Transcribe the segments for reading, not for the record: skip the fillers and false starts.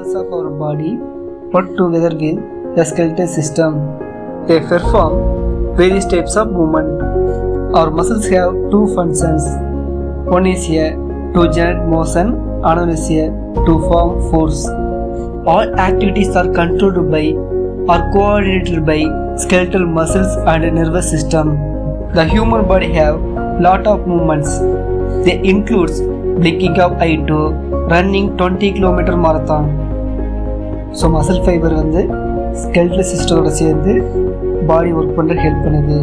muscles of our body put together with the skeletal system. They perform various types of movement. Our muscles have two functions. One is here to generate motion, another is here to form force. All activities are controlled by or coordinated by skeletal muscles and nervous system. The human body have lot of movements. They includes blinking of eye to running 20 km marathon. So muscle fibre வந்து skeletal சிஸ்டத்தோட சேர்ந்து பாடி work பண்ணுற help பண்ணுது,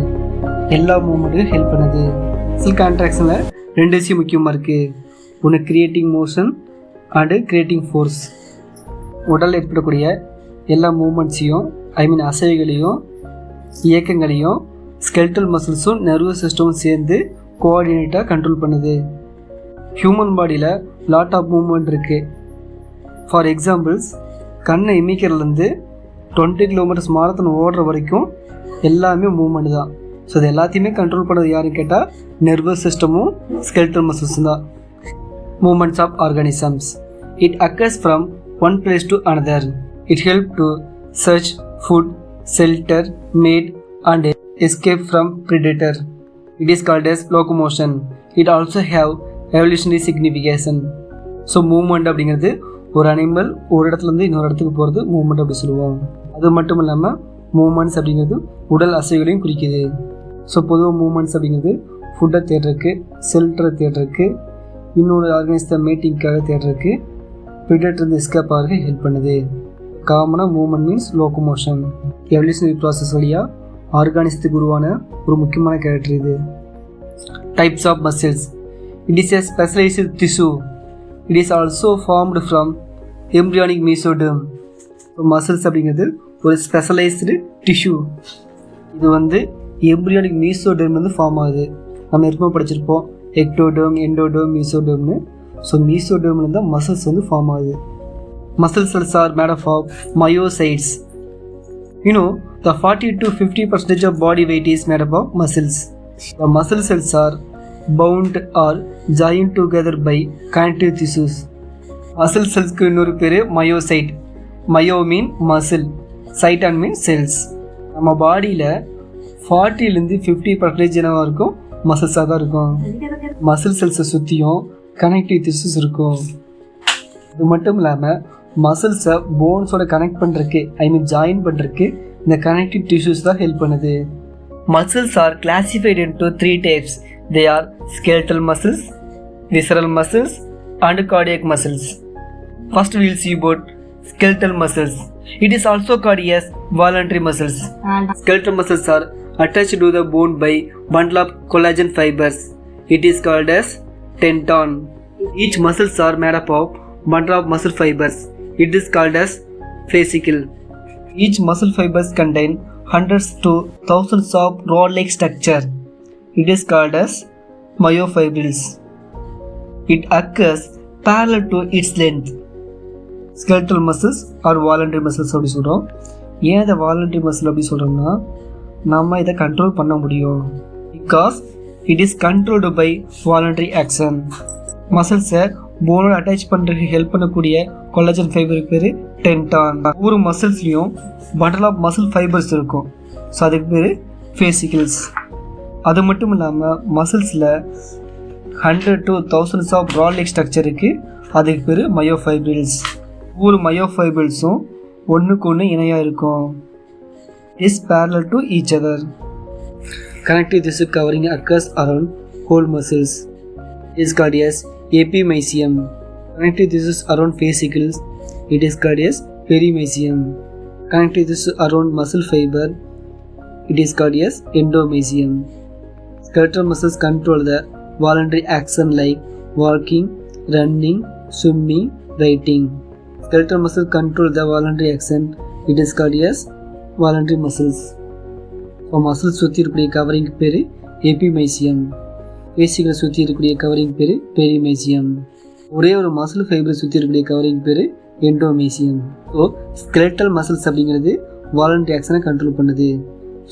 எல்லா மூமெண்ட்டுக்கும் help பண்ணுது. Muscle கான்ட்ராக்ஷனில் ரெண்டு விஷயம் முக்கியமாக இருக்குது. ஒன்று creating motion and creating force. உடலில் ஏற்படக்கூடிய எல்லா மூமெண்ட்ஸையும் அசைவுகளையும் இயக்கங்களையும் ஸ்கெல்டல் மசில்ஸும் நர்வஸ் சிஸ்டமும் சேர்ந்து கோஆர்டினேட்டாக கண்ட்ரோல் பண்ணுது. ஹியூமன் பாடியில் லாட் ஆஃப் மூமெண்ட் இருக்குது. ஃபார் எக்ஸாம்பிள்ஸ், கண்ணை இமைக்கிறதுலேருந்து 20 கிலோமீட்டர்ஸ் மாரத்தான் ஓடுற வரைக்கும் எல்லாமே மூமெண்ட் தான். ஸோ அது எல்லாத்தையுமே கண்ட்ரோல் பண்ணுறது யாருன்னு கேட்டால் நர்வஸ் சிஸ்டமும் ஸ்கெல்டல் மசில்ஸும் தான். Movements of organisms. It occurs from one place to another. It help to search food, shelter, mate and escape from predator. It is called as locomotion. It also have evolutionary signification. So movement அப்படிங்கிறது ஒரு animal ஒரு இடத்துலேருந்து இன்னொரு இடத்துக்கு போகிறது moment அப்படி சொல்லுவோம். அது மட்டும் இல்லாமல் மூமெண்ட்ஸ் அப்படிங்கிறது உடல் அசைவுகளையும் குறிக்குது. ஸோ பொதுவாக மூமெண்ட்ஸ் அப்படிங்கிறது ஃபுட்டை தேடுறதுக்கு, ஷெல்டரை தேடுறதுக்கு, இன்னொரு ஆர்கனைஸை மீட்டிங்காக தேடுறதுக்கு, ப்ரிடேட்டர் எஸ்கேப் ஆகிறதுக்கு ஹெல்ப் பண்ணுது. காமனாக movement means locomotion. Evolutionary process வழியாக ஆர்கானிசத்துக்கு உருவான ஒரு முக்கியமான கேரக்டர் இது. Types of muscles. It is a specialised tissue. It is also formed from embryonic mesoderm. Muscles அப்படிங்கிறது ஒரு ஸ்பெஷலைஸ்டு டிஷ்யூ. இது வந்து எம்ப்ரியானிக் மீசோடெர்ம் வந்து ஃபார்ம் ஆகுது. நம்ம எப்போ படிச்சிருப்போம் எக்டோடெர்ம், எண்டோடெர்ம், மீசோடெர்ம்னு. ஸோ மீசோடெர்மில் தான் மசில்ஸ் வந்து ஃபார்ம் ஆகுது. Muscle cells are made of myocytes. The 40 to 50% of body weight is made up of muscles. The muscle cells are bound or joined together by connective tissues. Muscle cells க்கு இன்னொரு பேர் myocyte. Mayo மீன் muscle, சைட்டான் மீன் cells. நம்ம பாடியில் 40லேருந்து 50% என்னவாக இருக்கும், மசில்ஸாக தான் இருக்கும். Muscle செல்ஸை சுற்றியும் கனெக்டிவ் திஸ்யூஸ் இருக்கும். இது மட்டும் இல்லாமல் மசில்ஸை போன்ஸோட கனெக்ட் பண்ணுறதுக்கு ஜாயின் பண்ணுறதுக்கு இந்த கனெக்டிவ் டிஷ்யூஸ் தான் ஹெல்ப் பண்ணுது. Muscles R classified into 3 types. They are skeletal muscles, visceral muscles and cardiac muscles. First we will see about skeletal muscles. It is also called as voluntary muscles. Skeletal muscles are attached to the bone by bundle of collagen fibers. It is called as tendon. Each muscles are made up of bundle of muscle fibers. It is called as fascicle. Each muscle fibers contain hundreds to thousands of rod-like structure. It is called as myofibrils. It occurs parallel to its length. Skeletal muscles or voluntary muscles அப்படி சொல்கிறோம். ஏன் இதை voluntary muscle அப்படி சொல்கிறோம்னா, நம்ம இதை control பண்ண முடியும். Because it is controlled by voluntary action. மசில்ஸை போனோட அட்டாச் பண்ணுறதுக்கு ஹெல்ப் பண்ணக்கூடிய கொலாஜன் ஃபைபருக்கு பேர் டென்டான். ஒவ்வொரு மசில்ஸ்லையும் பண்டல் ஆஃப் மசில் ஃபைபர்ஸ் இருக்கும். ஸோ அதுக்கு பேர் ஃபேசிக்கிள்ஸ். அது மட்டும் இல்லாமல் மசில்ஸில் 100 to thousands ஆஃப் ப்ராட்-லைக் ஸ்ட்ரக்சர் இருக்குது. அதுக்கு பேர் மயோஃபைபிள்ஸ். ஒவ்வொரு மயோஃபைபிள்ஸும் ஒன்றுக்கு ஒன்று இணையாக இருக்கும். Is parallel to each other. Connective tissue covering occurs around whole muscles. It is called as epimysium. Connective tissues around fascicles, it is called as perimysium. Connective tissue around muscle fiber, it is called as endomysium. Skeletal muscles control the voluntary action like walking, running, swimming, writing. Skeletal muscles control the voluntary action, it is called as voluntary muscles. So muscles சுற்றி இருக்கக்கூடிய covering பேர் எபிமைசியம். பேசிகளை சுற்றி இருக்கக்கூடிய covering பேர் பெரிமைசியம். ஒரே ஒரு muscle ஃபைபரை சுற்றி இருக்கக்கூடிய கவரிங் பேர் எண்டோமீசியம். ஸோ ஸ்கெலட்டல் மசில்ஸ் அப்படிங்கிறது வாலண்டரி ஆக்ஷனை கண்ட்ரோல் பண்ணுது.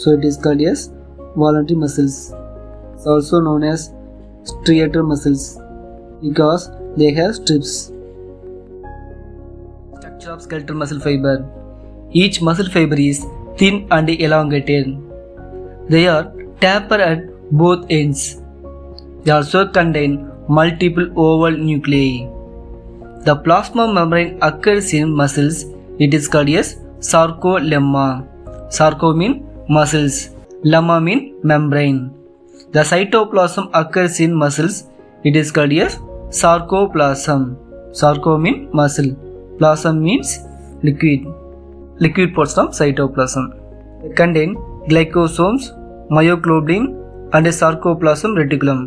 So it is called S voluntary muscles. It's also known as striatal muscles because they have strips. Structure of skeletal muscle fiber. Each muscle fiber is thin and elongated. They are tapered at both ends. They also contain multiple oval nuclei. The plasma membrane occurs in muscles. It is called as sarcolemma. Sarco mean muscles. Lemma mean membrane. The cytoplasm occurs in muscles. It is called as sarcoplasm. Sarco mean muscle. Plasm means liquid. Liquid portion of cytoplasm. They contain glycosomes, myoglobin, and a sarcoplasm reticulum.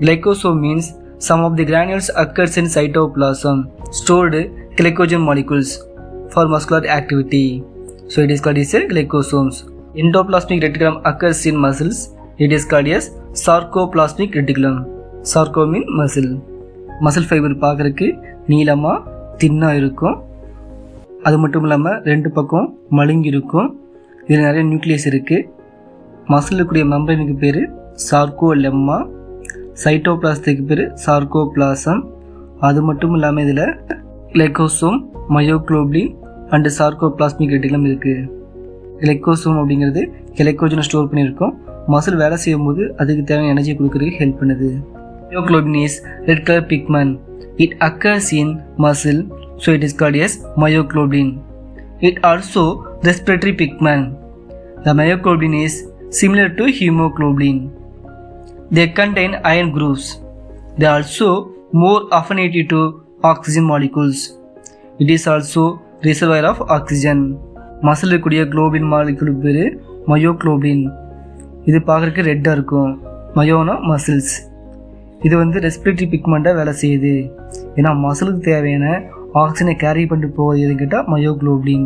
Glycosome means some of the granules occurs in cytoplasm, stored glycogen molecules for muscular activity. So it is called as glycosomes. Endoplasmic reticulum occurs in muscles. It is called as sarcoplasmic reticulum. Sarco mean muscle. Muscle fiber பார்க்கறதுக்கு நீளமா தின்னா இருக்கும். அது மட்டும் இல்லாமல் ரெண்டு பக்கம் மழுங்கி இருக்கும். இதில் நிறைய நியூக்ளியஸ் இருக்குது. மசிலுக்குரிய மெம்பரனுக்கு பேர் சார்கோலெம்மா. சைட்டோபிளாசத்துக்கு பேர் சார்கோபிளாசம். அது மட்டும் இல்லாமல் இதில் கிளைகோசோம், மயோக்ளோபின் அண்டு சார்கோபிளாஸ்மிக் ரெட்டிகுலம் இருக்குது. கிளைகோசோம் அப்படிங்கிறது கிளைகோஜனை ஸ்டோர் பண்ணியிருக்கோம். மசில் வேலை செய்யும் போது அதுக்கு தேவையான எனர்ஜி கொடுக்கறதுக்கு ஹெல்ப் பண்ணுது. Myoglobin is red colour pigment. It occurs in muscle, so it is called as myoglobin. It also respiratory pigment. The myoglobin is similar to hemoglobin. They contain iron groups. They are also more affinity to oxygen molecules. It is also reservoir of oxygen. Muscle கூடிய globin மாலிகுலுக்கு பேர் myoglobin. இது பார்க்குறதுக்கு ரெட்டாக இருக்கும். மயோனா muscles. இது respiratory பிக்மெண்ட்டாக வேலை செய்யுது. ஏன்னா மசிலுக்கு தேவையான ஆக்சிஜனை கேரி பண்ணிட்டு போவது எதுன்னு கேட்டால் மயோக்ளோபின்.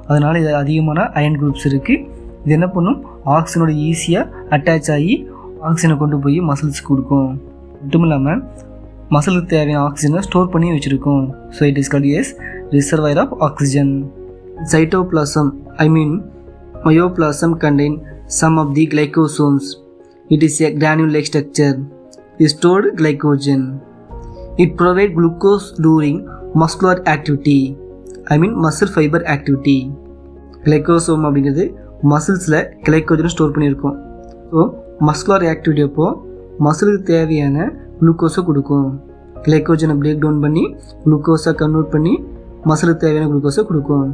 அதனால் இது அதிகமான அயன் குரூப்ஸ் இருக்குது. இது என்ன பண்ணும், ஆக்சிஜனோட ஈஸியாக அட்டாச் ஆகி ஆக்சிஜனை கொண்டு போய் மசில்ஸ்க்கு கொடுக்கும். மட்டும் இல்லாமல் மசிலுக்கு தேவையான ஆக்சிஜனை ஸ்டோர் பண்ணி வச்சுருக்கோம். So it is called as reservoir of oxygen. Cytoplasm myoplasm contain some of the glycosomes. It is a granule-like structure. It stored glycogen. It provides glucose during muscular activity. muscle fiber activity. Glycosome அப்படிங்கிறது மசில்ஸில் கிளைக்கோஜனை store பண்ணியிருக்கோம். So muscular activity அப்போ மசிலுக்கு தேவையான குளுக்கோஸை கொடுக்கும். கிளைக்கோஜனை break down பண்ணி குளுக்கோஸை convert பண்ணி மசிலுக்கு தேவையான குளுக்கோஸை கொடுக்கும்.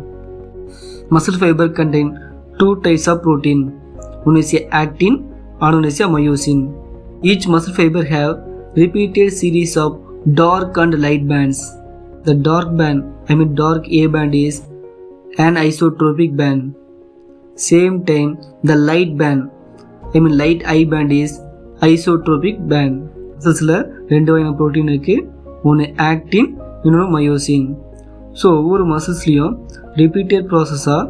Muscle fiber contain two types of protein. One is actin and one is myosin. Each muscle fiber have repeated series of dark and light bands. The dark band, dark A band is an isotropic band. Same time the light band, light I band is isotropic band. மசில்ஸில் ரெண்டு வகையான protein இருக்குது. ஒன்று actin, இன்னொன்று myosin. So ஒவ்வொரு மசில்ஸ்லேயும் repeated ப்ராசஸாக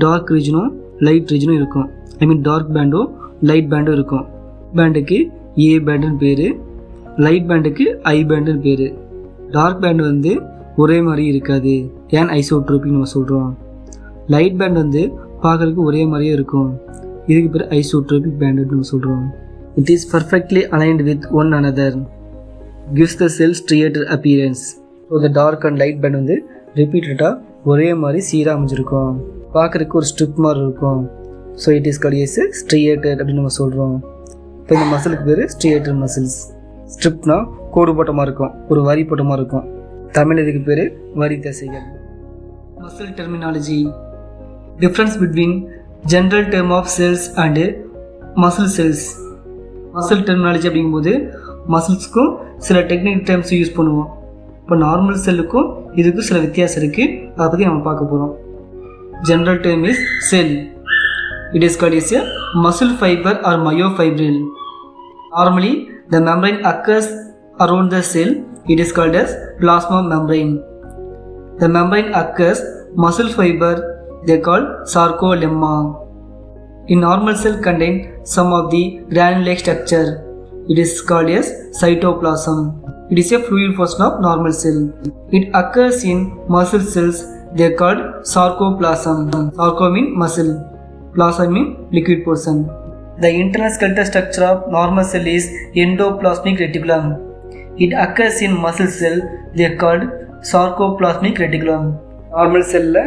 dark ரீஜனும் light ரீஜனும் இருக்கும். Dark பேண்டும் light பேண்டும் இருக்கும். பேண்டுக்கு ஏ பேண்டுன்னு பேர், light பேண்டுக்கு ஐ பேண்டுன்னு பேர். டார்க் பேண்டு ஒரே மாதிரி இருக்காது, ஏன் ஐசோட்ரோபிக் நம்ம சொல்கிறோம். லைட் பேண்ட் பார்க்குறதுக்கு ஒரே மாதிரியே இருக்கும், இதுக்கு பேர் ஐசோட்ரோபிக் பேண்டுன்னு நம்ம சொல்கிறோம். It is perfectly aligned with one another, gives the sell ஸ்ட்ரியேட்டட் appearance. So இந்த டார்க் அண்ட் லைட் பேண்ட் ரிப்பீட்டடாக ஒரே மாதிரி சீராக அமைஞ்சிருக்கும், பார்க்குறதுக்கு ஒரு ஸ்ட்ரிப் மாதிரி இருக்கும். So it is called S ஸ்ட்ரியேட்டட் அப்படின்னு நம்ம சொல்கிறோம். இப்போ இந்த மசிலுக்கு பேர் ஸ்ட்ரியேட்டட் மசில்ஸ். ஸ்ட்ரிப்னா கோடு போட்டமாக இருக்கும், ஒரு வரி போட்டமாக இருக்கும். தமிழ் இதுக்கு பேர் வரி தசைகள். Muscle terminology. Difference between general term of cells and muscle cells. Muscle terminology அப்படிங்கும்போது மசில்ஸுக்கும் சில டெக்னிக் டேர்ம்ஸ் யூஸ் பண்ணுவோம். இப்போ நார்மல் செல்லுக்கும் இதுக்கும் சில வித்தியாசம் இருக்குது, அதை பற்றி நம்ம பார்க்க போகிறோம். General term is sell. It is called as a muscle fiber or myofibril. Normally, the membrane occurs around the cell. It is called as plasma membrane. The membrane occurs muscle fiber. They are called sarcolemma. In normal cell contain some of the granule-like structure. It is called as cytoplasm. It is a fluid portion of normal cell. It occurs in muscle cells. They are called sarcoplasm. Sarco mean muscle. Plasma mean liquid portion. The internal skeletal structure of normal cell is endoplasmic reticulum. It occurs in muscle cell. They are called sarcoplasmic reticulum. Normal செல்லில்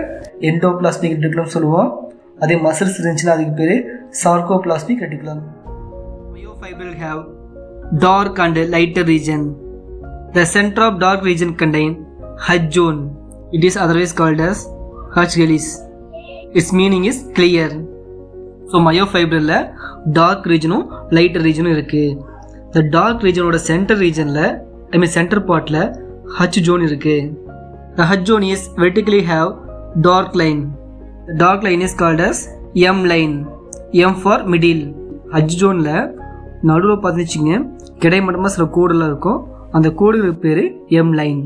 endoplasmic reticulum சொல்லுவோம். அதே muscles இருந்துச்சுன்னா அதுக்கு பேர் sarcoplasmic reticulum. Myofibril have dark and lighter region. The center of dark region contain H zone. It is otherwise called as H helix. Its meaning is clear. So myofibrilல dark regionும் lighter regionும் இருக்கு. The dark regionோட center regionல center partல H zone இருக்கு. The H zone is vertically have dark line. The dark line is called as M line. M for middle. H zoneல நடுவில் பார்த்துச்சிங்க கிடைமட்டமாக சில கோடுலாம் இருக்கும். அந்த கோடுகளுக்கு பேர் M line.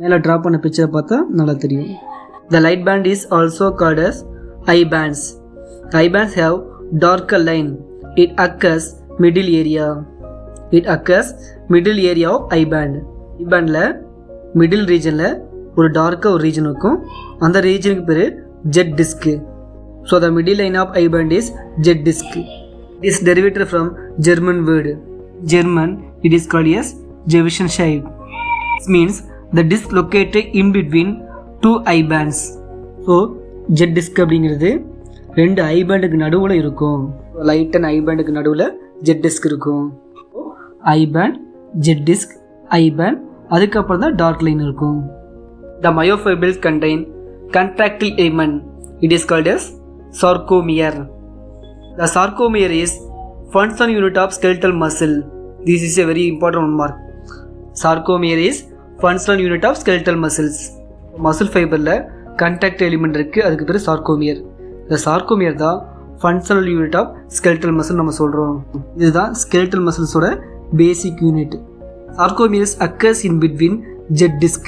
மேலே ட்ரா பண்ண பிக்சரை பார்த்தா நல்லா தெரியும். The light band is also called as eye bands. Eye bands have darker line. It occurs middle area. It occurs middle area of eye band. eye bandல மிடில் ரீஜனில் ஒரு டார்க்காக ஒரு ரீஜன் இருக்கும். அந்த ரீஜனுக்கு பேர் ஜெட் disc. So the middle line of eye band is jet disc. It is derived from German word. German it is called as Zewischenscheibe. It means the disc located in between two eye bands. So Z disc அப்படிங்கிறது ரெண்டு ஐ பேண்டுக்கு நடுவில் இருக்கும். Light and I பேண்டுக்கு நடுவில் jet disk இருக்கும். ஐ pant, jet disk, ஐ pant, அதுக்கப்புறம் தான் dark line இருக்கும். The myofibrils contain contractile element. It is called as sarcomere. The sarcomere is functional unit of skeletal muscle. This is a very important mark. Sarcomere is functional unit of skeletal muscles. Muscle fiberல contractile element இருக்கு, அதுக்கு பேர் sarcomere. இந்த sarcomere தான் functional unit of skeletal muscle நம்ம சொல்றோம். இதுதான் skeletal muscles-ஓட basic unit. Sarcomeres occurs in between jet disc.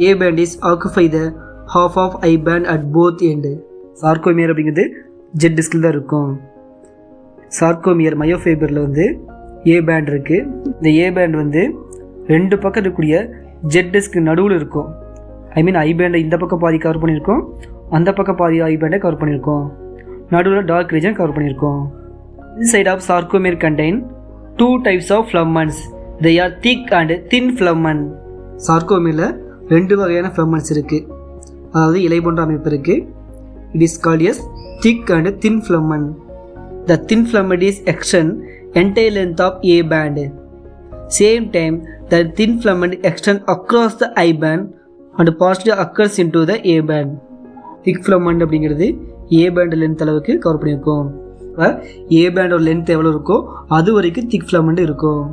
A band is occupy the half of I band at both end. Sarcomere அப்படிங்கிறது jet டிஸ்கில் தான் இருக்கும். சார்கோமியர் மயோஃபைபரில் வந்து ஏ பேண்ட் இருக்குது. இந்த ஏ பேண்ட் வந்து ரெண்டு பக்கம் இருக்கக்கூடிய ஜெட் டிஸ்க்கு நடுவில் இருக்கும். ஐ பேண்டை இந்த பக்கம் பாதி கவர் பண்ணியிருக்கோம், அந்த பக்கம் பாதி ஐ பேண்டை கவர் பண்ணியிருக்கோம், நடுவில் டார்க் ரீஜன் கவர் பண்ணியிருக்கோம். Inside of sarcomere contain two types of filaments. They are thick and thin filament. சார்கோமியரில் ரெண்டு வகையான ஃப்ளம்மன்ஸ் இருக்குது, அதாவது இலை போன்ற அமைப்பு இருக்குது. It is called as thick and thin filament. The thin filament is extend entire length of A band. Same time, the thin filament extend across the I band and partially occurs into the A band. Thick filament அப்படிங்கிறது A band length அளவுக்கு cover பண்ணியிருக்கோம். A band length எவ்வளோ இருக்கோ அது வரைக்கும் thick filament இருக்கும்.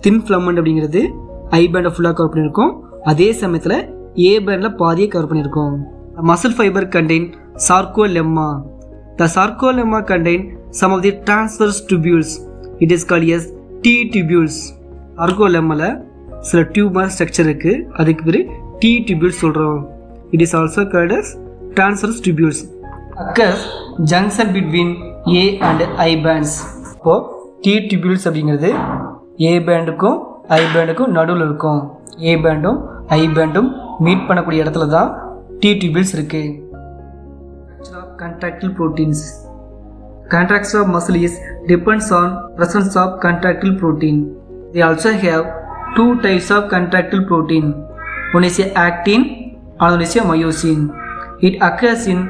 Thin filament அப்படிங்கிறது I band ஃபுல்லாக கவர் பண்ணியிருக்கோம், அதே சமயத்தில் A bandல பாதியை கவர் பண்ணியிருக்கோம். Muscle fiber contain sarcolemma. The sarcolemma contain some of the transverse tubules. It is called as T-tubules. Sarcolemmaல சில டியூபர் ஸ்ட்ரக்சர் இருக்கு, அதுக்கு பேர் T-tubules சொல்றோம். It is also called as transverse tubules. Occurs junction between A and I bands. இப்போ T-tubules அப்படிங்கிறது A பேண்டுக்கும் I பேண்டுக்கும் நடுவில் இருக்கும். A பேண்டும் I பேண்டும் meet பண்ணக்கூடிய இடத்துல தான் T-tubules இருக்கு. Contractile proteins. Contraction of muscle is depends on presence of contractile protein. They also have two types of contractile protein. One is actin, another is myosin. It occurs in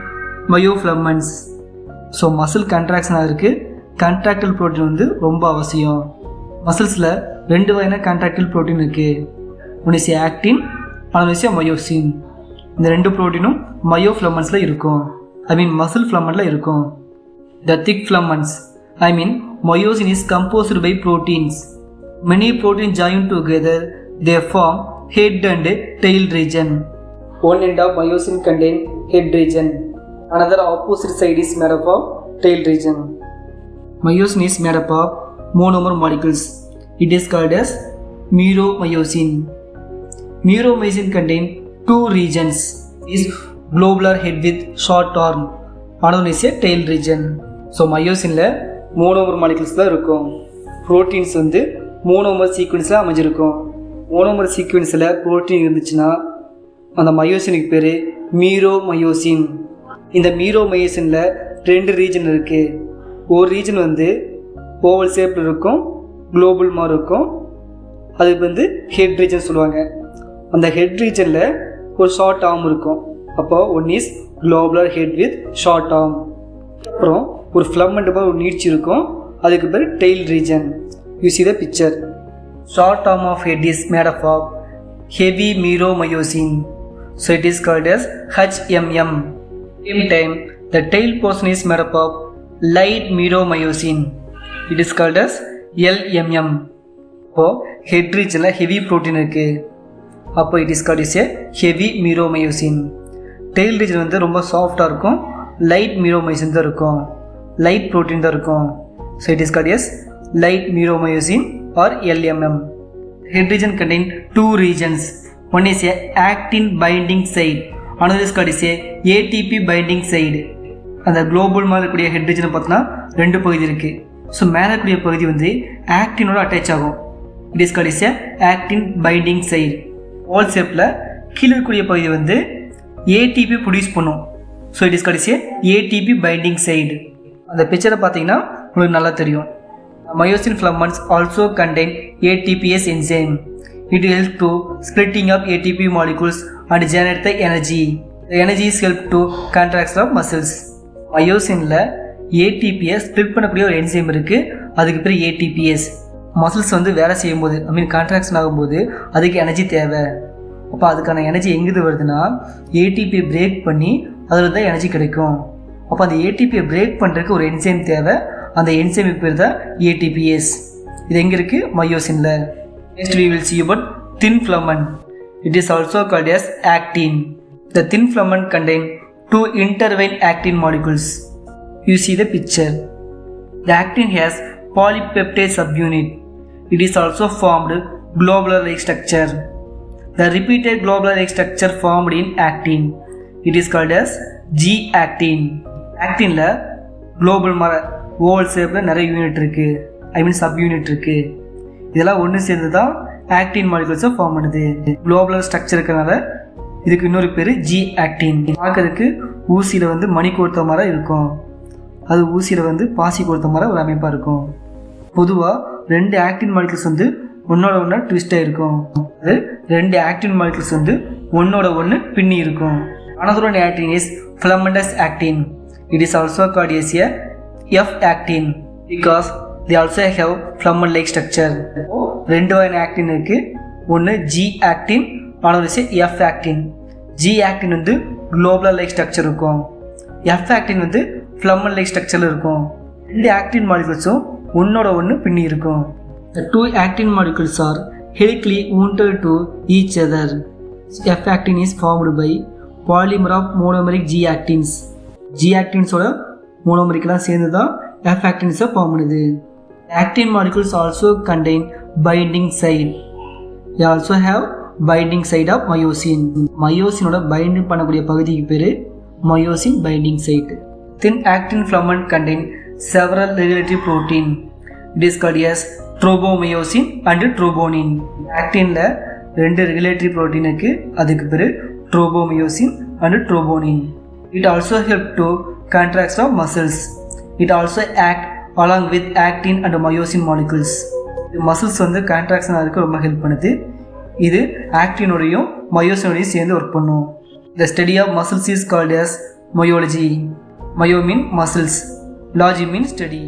myofilaments. So muscle contraction இருக்கு, contractile protein வந்து ரொம்ப அவசியம். மசில்ஸ்ல ரெண்டு வகையான contractile protein இருக்கு. One is actin, another is myosin. இந்த ரெண்டு புரோட்டீனும் மயோஃபிலமெண்ட்ஸ்ல இருக்கும். muscle filamentல இருக்கும். The thick filaments, myosin is composed by proteins. Many proteins join together, they form head and tail region. One end of myosin contain head region, another opposite side is made up of tail region. Myosin is made up of monomer molecules. It is called as meromyosin. Meromyosin contain two regions. Is globular head with short arm, another is a tail region. So myosinல monomer molecules தான் இருக்கும். Proteins வந்து monomer சீக்வன்ஸில் அமைஞ்சிருக்கும். Monomer சீக்வன்ஸில் protein இருந்துச்சுன்னா அந்த மயோசினுக்கு பேர் meromyosin. இந்த மீரோமயோசினில் ரெண்டு ரீஜன் இருக்குது. ஒரு ரீஜன் வந்து ஓவல் ஷேப்பில் இருக்கும், குளோபல் மாதிரி இருக்கும், அதுக்கு வந்து ஹெட் ரீஜன் சொல்லுவாங்க. அந்த ஹெட் ரீஜனில் ஒரு ஷார்ட் ஆர்ம் இருக்கும், அப்போ one is globular head with short arm. அப்புறம் ஒரு ஃப்ளம்மண்ட் போல் ஒரு நீட்சி இருக்கும், அதுக்கு பேர் tail region. You see the picture. Short arm of head is made up of heavy myromyosin, so it is called as HMM. Same time the tail portion is made up of light myromyosin, it is called as LMM. அப்போ head ரீஜனில் heavy protein இருக்குது, அப்போ it is called is a heavy meromyosin. Tail region வந்து ரொம்ப சாஃப்டாக இருக்கும், light மிரோமயோசின் தான் இருக்கும், லைட் ப்ரோட்டீன் தான் இருக்கும். So it is called as light meromyosin or LMM. Head region contain two regions. One is a actin binding site, another is called is a ATP binding side. அந்த global மேலே இருக்கக்கூடிய head ரீஜனை பார்த்தோன்னா ரெண்டு பகுதி இருக்குது. So மேலே இருக்கக்கூடிய பகுதி வந்து ஆக்டினோட அட்டாச் ஆகும், it is called is a actin binding site. வால் ஷேப்பில் கீழே இருக்கக்கூடிய பகுதி வந்து ஏடிபி ப்ரொடியூஸ் பண்ணும், so it is called is a ATP binding site. அந்த பிக்சரை பார்த்தீங்கன்னா உங்களுக்கு நல்லா தெரியும். Myosin filaments also contain ATPase enzyme. It helps to splitting up ATP molecules and generate the energy. The energy is help to contraction of muscles. மயோசின்ல ஏடிபியை split பண்ணக்கூடிய ஒரு என்சைம் இருக்குது, அதுக்கு பேர் ஏடிபிஎஸ். மசில்ஸ் வந்து வேலை செய்யும்போது கான்ட்ராக்ஷன் ஆகும்போது அதுக்கு எனர்ஜி தேவை. அப்போ அதுக்கான எனர்ஜி எங்கிருந்து வருதுன்னா ஏடிபியை பிரேக் பண்ணி அதில் தான் எனர்ஜி கிடைக்கும். அப்போ அந்த ஏடிபியை பிரேக் பண்ணுறதுக்கு ஒரு என்சைம் தேவை, அந்த என்சைம் பேர் தான் ஏடிபிஎஸ். இது எங்கே இருக்குது? மயோசின்ல. Next we will see about thin filament. It is also called as actin. The thin filament contain two intertwined actin molecules. You see the picture. The actin has polypeptide subunit. It is also formed globular-like structure. The repeated globular-like structure formed in actin, it is called as G-actin. Actinல globular oval ஷேப்பில் நிறைய unit இருக்குது, sub unit இருக்குது. இதெல்லாம் ஒன்று சேர்ந்து தான் actin மாலிகுல்ஸை form பண்ணுது. குளோபுலர் ஸ்ட்ரக்சர் இருக்கிறனால இதுக்கு இன்னொரு பேர் ஜி ஆக்டின். பார்க்கறதுக்கு ஊசியில் வந்து மணி கோர்த்த மாதிரி இருக்கும், அது ஊசியில் வந்து பாசி கோர்த்த மாதிரி ஒரு அமைப்பாக இருக்கும். பொதுவாக ரெண்டு ஆக்டின் மாலிகுல்ஸ் வந்து ஒன்னோட ஒன்று ட்விஸ்டாக இருக்கும், அது ரெண்டு ஆக்டின் மாலிகுல்ஸ் வந்து ஒன்னோட ஒன்று பின்னி இருக்கும். Another one actin is filamentous actin. It is also called as a F-actin because they also have filament-like structure. ரெண்டு வகையான ஆக்டின் இருக்குது, ஒன்று G-actin, another is F-actin. G-actin வந்து globular-like structure இருக்கும், F-actin வந்து filament-like structure இருக்கும். ரெண்டு ஆக்டின் மாலிகுல்ஸும் ஒன்னோட ஒன்று பின்னி இருக்கும். The two actin molecules are helically wounded to each other. F-actin is formed by polymer of monomeric G-actins. G-actinஸோட மோனோமரிக்கெலாம் சேர்ந்து தான் F-actins ஃபார்ம் பண்ணுது. Actin molecules also contain binding site. They also have binding site of myosin. மயோசினோட binding பண்ணக்கூடிய பகுதிக்கு பேர் myosin binding site. Thin actin filament contain several regulatory protein. It is called as thromboyosin and troponin. Actinல ரெண்டு regulatory protein இருக்குது, அதுக்கு பேர் thromboyosin and troponin. It also help to contract of muscles. It also act along with actin and myosin molecules. Muscles வந்து contraction ஆகிறதுக்கு ரொம்ப help பண்ணுது. இது ஆக்டினோடையும் மயோசினோடையும் சேர்ந்து ஒர்க் பண்ணும். The study of muscles is called as myology. Myo mean muscles, logy mean study.